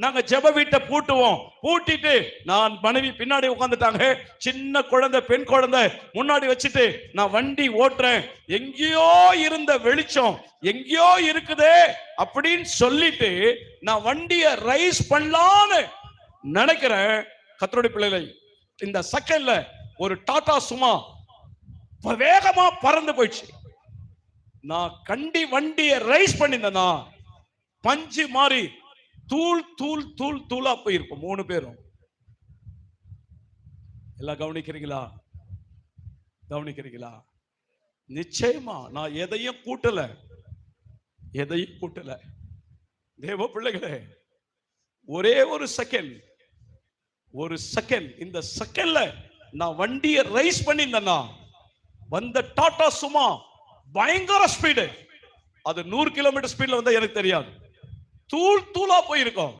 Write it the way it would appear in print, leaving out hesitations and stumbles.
நாங்க ஜெப வீட்டை பூட்டுவோம். பூட்டிட்டு நான் மனைவி பின்னாடி உட்கார்ந்துட்டாங்க. சின்ன குழந்தை, பெண் குழந்தை முன்னாடி வச்சுட்டு நான் வண்டி ஓட்டுறேன். எங்கேயோ இருந்த வெளிச்சம் எங்கேயோ இருக்குதே அப்படின்னு சொல்லிட்டு நான் வண்டியை ரைஸ் பண்ணலான்னு நினைக்கிறேன். கர்த்தருடைய பிள்ளைகளை, இந்த செகண்ட்ல ஒரு டாடா சுமா வேகமா பறந்து போயிடுச்சு. நான் கண்டி வண்டியை ரைஸ் பண்ணினா பஞ்சு மாறி தூள் தூள் தூள் தூளா போயிருப்போம் 3 பேரும். எல்லாம் கவனிக்கிறீங்களா? கவனிக்கிறீங்களா? நிச்சயமா நான் எதையும் கூட்டல, எதையும் கூட்டல. தேவ பிள்ளைகளே, ஒரே ஒரு செகண்ட், இந்த செகண்ட்ல நான் வண்டியை ரைஸ் பண்ணினா வந்த டாடா சுமா பயங்கர ஸ்பீடு. அது 100 கிலோமீட்டர் ஸ்பீட்ல வந்தா எனக்கு தெரியாது, தூள் தூளா போயிருக்கோம்.